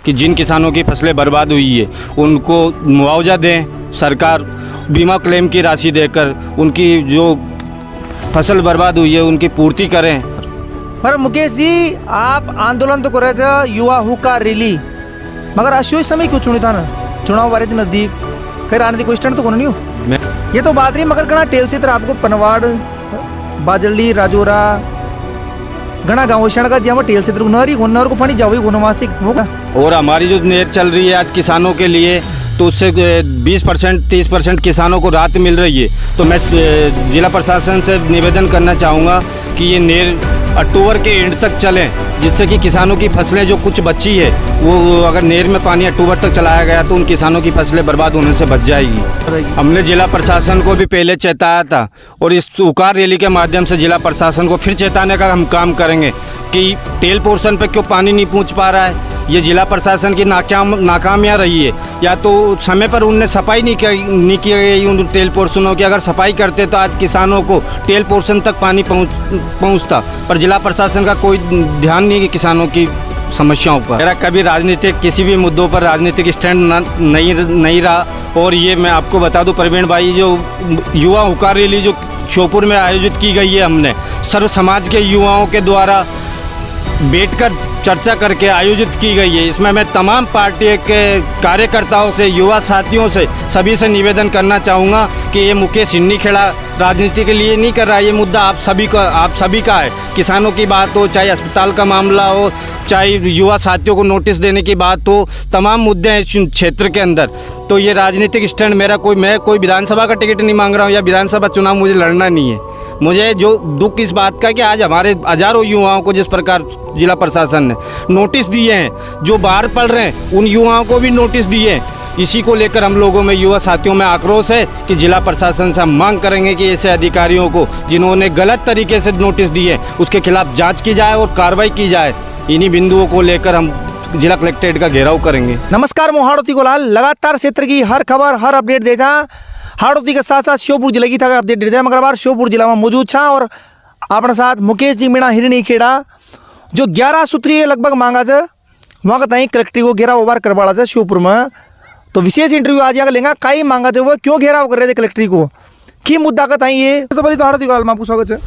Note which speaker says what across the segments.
Speaker 1: कि जिन किसानों की फसलें बर्बाद हुई है उनको मुआवजा दें सरकार, बीमा क्लेम की राशि देकर उनकी जो फसल बर्बाद हुई है उनकी पूर्ति करें।
Speaker 2: पर मुकेश जी, आप आंदोलन तो कर रहे थे युवा हुक्का रैली, मगर अशो समय क्यों चुनी था ना? चुनाव वाले दिन नजदीक खैर आने की कोई स्टैंड तो नहीं हो। ये तो बात रही, मगर घना टेल से तरह आपको पनवाड़, बाजली, राजौरा, घना गाँव शरण का जहाँ टेल से तरह नहरी नहर को पानी जाओ मासिक होगा।
Speaker 1: और हमारी जो नेर चल रही है आज किसानों के लिए, तो उससे 20% 30% किसानों को राहत मिल रही है। तो मैं जिला प्रशासन से निवेदन करना चाहूँगा कि ये नेर अक्टूबर के एंड तक चलें, जिससे कि किसानों की फसलें जो कुछ बची है वो अगर नेर में पानी अक्टूबर तक चलाया गया तो उन किसानों की फसलें बर्बाद होने से बच जाएगी। हमने जिला प्रशासन को भी पहले चेताया था और इस उकार रैली के माध्यम से जिला प्रशासन को फिर चेताने का हम काम करेंगे कि टेल पोर्शन पे क्यों पानी नहीं पहुंच पा रहा है। ये जिला प्रशासन की नाकामियाँ रही है, या तो समय पर उनने सफाई नहीं की गई उन टेल पोर्शनों की। अगर सफाई करते तो आज किसानों को टेल पोर्शन तक पानी पहुंचता, पर जिला प्रशासन का कोई ध्यान नहीं किसानों की समस्याओं पर। मेरा कभी राजनीतिक किसी भी मुद्दों पर राजनीतिक स्टैंड नहीं रहा। और ये मैं आपको बता दूं प्रवीण भाई, जो युवा हुकार रैली जो श्योपुर में आयोजित की गई है, हमने सर्व समाज के युवाओं के द्वारा बैठकर चर्चा करके आयोजित की गई है। इसमें मैं तमाम पार्टी के कार्यकर्ताओं से, युवा साथियों से, सभी से निवेदन करना चाहूँगा कि ये मुकेश हिन्नी खेड़ा राजनीति के लिए नहीं कर रहा है। ये मुद्दा आप सभी का है। किसानों की बात हो, चाहे अस्पताल का मामला हो, चाहे युवा साथियों को नोटिस देने की बात हो, तमाम मुद्दे हैं इस क्षेत्र के अंदर। तो ये राजनीतिक स्टैंड मेरा मैं कोई विधानसभा का टिकट नहीं मांग रहा हूँ या विधानसभा चुनाव मुझे लड़ना नहीं है। मुझे जो दुख इस बात का कि आज हमारे हजारों युवाओं को जिस प्रकार जिला प्रशासन ने नोटिस दिए हैं, जो बाहर पढ़ रहे हैं उन युवाओं को भी नोटिस दिए हैं। इसी को लेकर हम लोगों में, युवा साथियों में आक्रोश है कि जिला प्रशासन से हम मांग करेंगे कि ऐसे अधिकारियों को जिन्होंने गलत तरीके से नोटिस दिए उसके खिलाफ जांच की जाए और कार्रवाई की जाए। इन्हीं बिंदुओं को लेकर हम जिला कलेक्ट्रेट का घेराव करेंगे।
Speaker 2: नमस्कार, मैं हाड़ौती गोलाल लगातार क्षेत्र की हर खबर, हर अपडेट देता। हाड़ौती के साथ साथ श्योपुर जिले की था अपडेट देता है, मगर बार श्योपुर जिला में मौजूद था और अपने साथ मुकेश जी मीणा हिरणी खेड़ा, जो 11 सूत्रीय लगभग मांगा है वहाँ का तई कलेक्ट्रेट को घेराव बार करवाड़ा था श्योपुर में। तो विशेष इंटरव्यू आज यहाँ लेंगे, कई मांगा थे वो क्यों घेराव कर रहे थे कलेक्ट्रेट को, की मुद्दा का तई ये। तो पहले तो हाड़ौती गोलाल में आपको स्वागत है।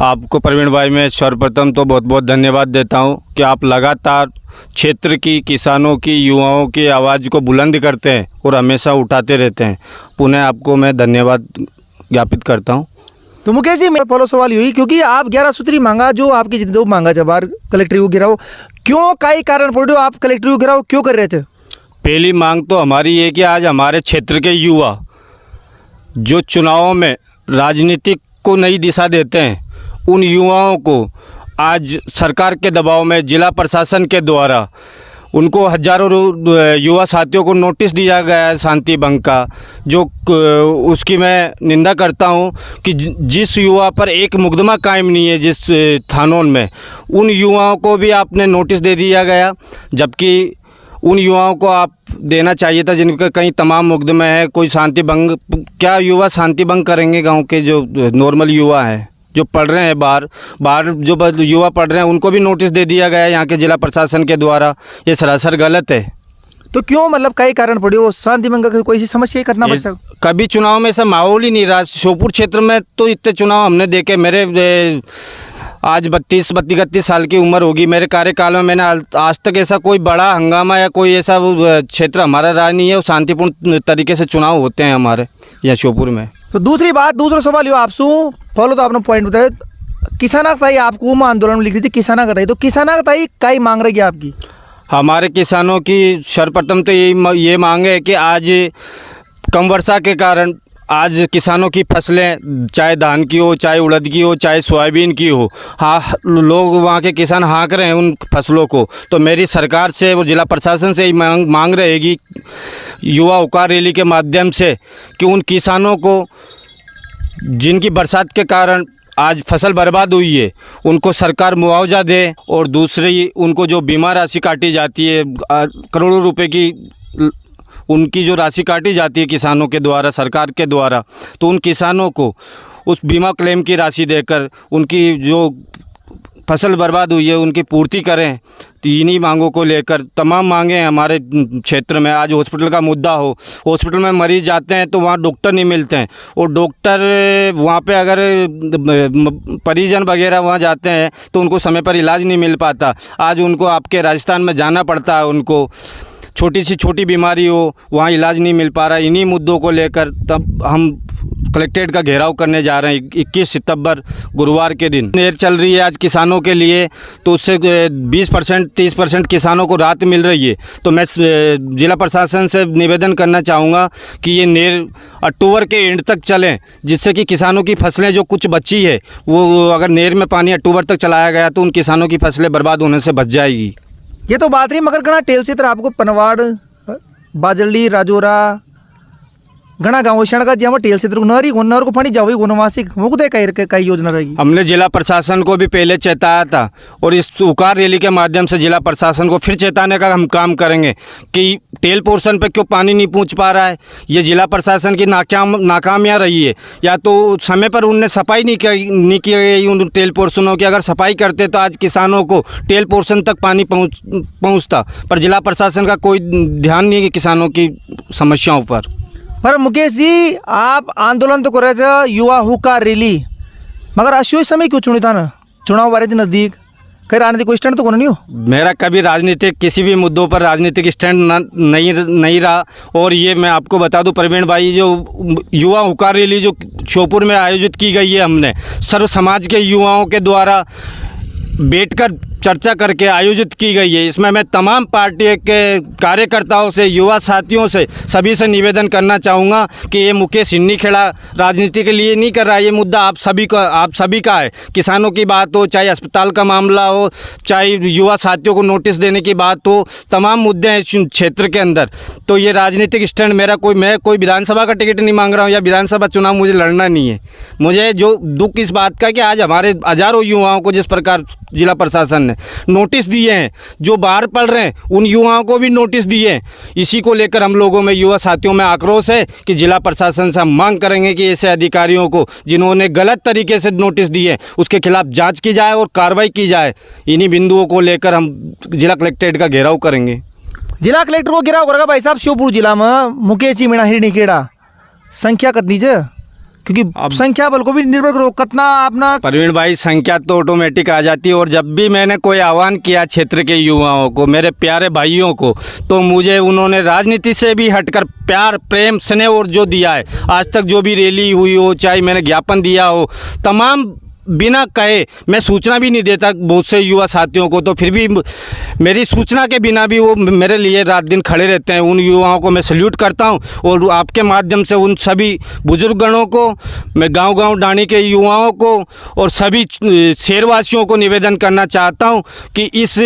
Speaker 1: आपको प्रवीण भाई मैं सर्वप्रथम तो बहुत बहुत धन्यवाद देता हूं कि आप लगातार क्षेत्र की, किसानों की, युवाओं की आवाज़ को बुलंद करते हैं और हमेशा उठाते रहते हैं। पुनः आपको मैं धन्यवाद ज्ञापित करता हूं।
Speaker 2: तो मुकेश जी, मेरा पहला सवाल यही, क्योंकि आप 11 सूत्री मांगा, जो आपकी जितने दो मांगा जब बार कलेक्ट्रेट को गिराओ, क्यों, कई कारण पड़ रहे हो आप कलेक्ट्रेट को गिराओ क्यों कर रहे थे?
Speaker 1: पहली मांग तो हमारी ये कि आज हमारे क्षेत्र के युवा जो चुनावों में राजनीतिक को नई दिशा देते हैं, उन युवाओं को आज सरकार के दबाव में जिला प्रशासन के द्वारा उनको हजारों युवा साथियों को नोटिस दिया गया है शांति भंग का, जो उसकी मैं निंदा करता हूं कि जिस युवा पर एक मुकदमा कायम नहीं है जिस थानों में, उन युवाओं को भी आपने नोटिस दे दिया गया, जबकि उन युवाओं को आप देना चाहिए था जिनके कहीं तमाम मुकदमे हैं। कोई शांति भंग, क्या युवा शांति भंग करेंगे? गांव के जो नॉर्मल युवा हैं जो पढ़ रहे हैं, बाहर जो युवा पढ़ रहे हैं उनको भी नोटिस दे दिया गया है यहाँ के जिला प्रशासन के द्वारा। ये सरासर गलत है।
Speaker 2: तो क्यों, मतलब कई कारण पड़े हो, शांति भंग का कोई सी समस्या ही करना पड़ता?
Speaker 1: कभी चुनाव में ऐसा माहौल ही नहीं रहा। श्योपुर क्षेत्र में तो इतने चुनाव हमने देखे, मेरे आज 32-33 साल की उम्र होगी, मेरे कार्यकाल में मैंने आज तक ऐसा कोई बड़ा हंगामा या कोई ऐसा क्षेत्र हमारा रहा नहीं है। शांतिपूर्ण तरीके से चुनाव होते हैं हमारे यहाँ श्योपुर में।
Speaker 2: तो दूसरा सवाल यो आपसे, पहले तो आपने पॉइंट बताया, किसाना कताई आपको आंदोलन में लिख रही थी, किसाना कताई, तो किसाना कताई कई मांग रही है आपकी?
Speaker 1: हमारे किसानों की सर्वप्रथम तो ये मांग है कि आज कम वर्षा के कारण आज किसानों की फसलें, चाहे धान की हो, चाहे उड़द की हो, चाहे सोयाबीन की हो, हाँ, लोग वहाँ के किसान हाँक रहे हैं उन फसलों को। तो मेरी सरकार से, वो जिला प्रशासन से ही मांग रहेगी युवा हुकार रैली के माध्यम से कि उन किसानों को जिनकी बरसात के कारण आज फसल बर्बाद हुई है उनको सरकार मुआवजा दे, और दूसरी उनको जो बीमा राशि काटी जाती है करोड़ों रुपए की, उनकी जो राशि काटी जाती है किसानों के द्वारा, सरकार के द्वारा, तो उन किसानों को उस बीमा क्लेम की राशि देकर उनकी जो फसल बर्बाद हुई है उनकी पूर्ति करें। तो इन्हीं मांगों को लेकर तमाम मांगे हैं हमारे क्षेत्र में। आज हॉस्पिटल का मुद्दा हो, हॉस्पिटल में मरीज़ जाते हैं तो वहाँ डॉक्टर नहीं मिलते हैं, और डॉक्टर वहाँ पे अगर परिजन वगैरह वहाँ जाते हैं तो उनको समय पर इलाज नहीं मिल पाता। आज उनको आपके राजस्थान में जाना पड़ता है, उनको छोटी बीमारी हो वहाँ इलाज नहीं मिल पा रहा। इन्हीं मुद्दों को लेकर तब हम कलेक्ट्रेट का घेराव करने जा रहे हैं 21 सितंबर गुरुवार के दिन। नहर चल रही है आज किसानों के लिए, तो उससे 20% 30% किसानों को राहत मिल रही है। तो मैं ज़िला प्रशासन से निवेदन करना चाहूँगा कि ये नहर अक्टूबर के एंड तक चलें, जिससे कि किसानों की फसलें जो कुछ बची है वो अगर नहर में पानी अक्टूबर तक चलाया गया तो उन किसानों की फसलें बर्बाद होने से बच जाएगी।
Speaker 2: ये तो बात रही मगर घना टेल से तरह आपको पनवाड़, बाजली, राजौरा, घना गाँव शण का जहाँ टेल से नहर को पानी जाओ गुणवासिक वो कई योजना रहेगी।
Speaker 1: हमने जिला प्रशासन को भी पहले चेताया था, और इस उकार रैली के माध्यम से जिला प्रशासन को फिर चेताने का हम काम करेंगे कि टेल पोर्शन पे क्यों पानी नहीं पहुंच पा रहा है। ये जिला प्रशासन की नाकामियाँ रही है, या तो समय पर उनने सफाई नहीं की गई उन टेल पोर्शनों की। अगर सफाई करते तो आज किसानों को टेल पोर्शन तक पानी पहुँचता, पर जिला प्रशासन का कोई ध्यान नहीं है किसानों की समस्याओं पर
Speaker 2: मुकेश जी, आप आंदोलन तो कर रहे थे युवा हुक्का रैली, मगर अशो समय क्यों चुनी था ना? चुनाव बारे थे नज़दीक, कहीं राजनीतिक कोई स्टैंड तो नहीं हो?
Speaker 1: मेरा कभी राजनीतिक किसी भी मुद्दों पर राजनीतिक स्टैंड नहीं रहा। और ये मैं आपको बता दूं प्रवीण भाई, जो युवा हुक्का रैली जो श्योपुर में आयोजित की गई है, हमने सर्व समाज के युवाओं के द्वारा बैठकर चर्चा करके आयोजित की गई है। इसमें मैं तमाम पार्टी के कार्यकर्ताओं से, युवा साथियों से, सभी से निवेदन करना चाहूँगा कि ये मुकेश हिन्नीखेड़ा राजनीति के लिए नहीं कर रहा है। ये मुद्दा आप सभी का है। किसानों की बात हो, चाहे अस्पताल का मामला हो, चाहे युवा साथियों को नोटिस देने की बात हो, तमाम मुद्दे हैं इस क्षेत्र के अंदर। तो ये राजनीतिक स्टैंड मैं कोई विधानसभा का टिकट नहीं मांग रहा हूँ, या विधानसभा चुनाव मुझे लड़ना नहीं है। मुझे जो दुख इस बात का कि आज हमारे हज़ारों युवाओं को जिस प्रकार जिला प्रशासन ने नोटिस दिए हैं, जो बाहर पढ़ रहे हैं उन युवाओं को भी नोटिस दिए हैं। इसी को लेकर हम लोगों में, युवा साथियों में आक्रोश है कि जिला प्रशासन से हम मांग करेंगे कि ऐसे अधिकारियों को जिन्होंने गलत तरीके से नोटिस दिए उसके खिलाफ जांच की जाए और कार्रवाई की जाए। इन्हीं बिंदुओं को लेकर हम जिला कलेक्ट्रेट का घेराव करेंगे।
Speaker 2: जिला कलेक्टर को घेराव करेगा भाई साहब श्योपुर जिला में मुकेश जी मीणा हिरनीखेड़ा संख्या कितनी है? क्योंकि अब संख्या बल को भी निर्भर करो कितना अपना।
Speaker 1: प्रवीण भाई, संख्या तो ऑटोमेटिक आ जाती है, और जब भी मैंने कोई आह्वान किया क्षेत्र के युवाओं को, मेरे प्यारे भाइयों को, तो मुझे उन्होंने राजनीति से भी हटकर प्यार, प्रेम, स्नेह और जो दिया है आज तक, जो भी रैली हुई हो, चाहे मैंने ज्ञापन दिया हो, तमाम बिना कहे, मैं सूचना भी नहीं देता बहुत से युवा साथियों को, तो फिर भी मेरी सूचना के बिना भी वो मेरे लिए रात दिन खड़े रहते हैं। उन युवाओं को मैं सल्यूट करता हूं, और आपके माध्यम से उन सभी बुजुर्गगणों को, मैं गांव-गांव डाणी के युवाओं को और सभी शहरवासियों को निवेदन करना चाहता हूं कि इस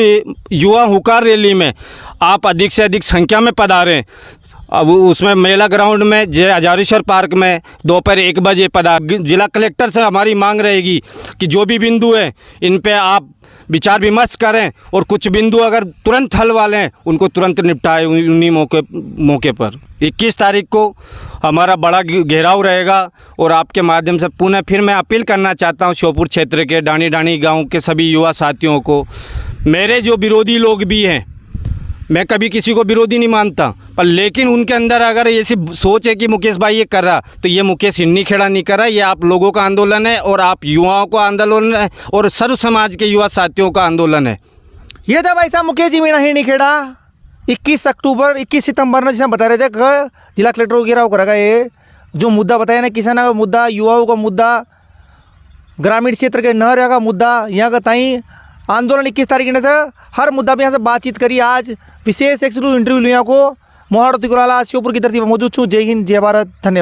Speaker 1: युवा हुकार रैली में आप अधिक से अधिक संख्या में पधारें। अब उसमें मेला ग्राउंड में, जय हजारेश्वर पार्क में दोपहर 1 बजे जिला कलेक्टर से हमारी मांग रहेगी कि जो भी बिंदु है इन पे आप विचार विमर्श करें, और कुछ बिंदु अगर तुरंत हल वाले हैं उनको तुरंत निपटाएं उन्हीं मौके पर। 21 तारीख को हमारा बड़ा घेराव रहेगा, और आपके माध्यम से पुनः फिर मैं अपील करना चाहता हूं श्योपुर क्षेत्र के डाणी गाँव के सभी युवा साथियों को। मेरे जो विरोधी लोग भी हैं, मैं कभी किसी को विरोधी नहीं मानता, पर लेकिन उनके अंदर अगर ऐसी सोच है कि मुकेश भाई ये कर रहा, तो ये मुकेश हिन्नीखेड़ा नहीं कर रहा, ये आप लोगों का आंदोलन है, और आप युवाओं का आंदोलन है, और सर्व समाज के युवा साथियों का आंदोलन है।
Speaker 2: ये था भाई साहब मुकेश जी मीणा हिरनीखेड़ा 21 सितंबर ने जैसा बता रहे थे जिला कलेक्टर को घेराव करेगा। ये जो मुद्दा बताया ना, किसानों का मुद्दा, युवाओं का मुद्दा, ग्रामीण क्षेत्र के नहर का मुद्दा, यहाँ का ताई आंदोलन 21 तारीख ने से हर मुद्दा पे यहाँ से बातचीत करी। आज विशेष एक्सक्लूसिव इंटरव्यू लिया को मोहाड़ तिकुराला श्योपुर की धरती पर मौजूद छूँ। जय हिंद, जय भारत, धन्यवाद।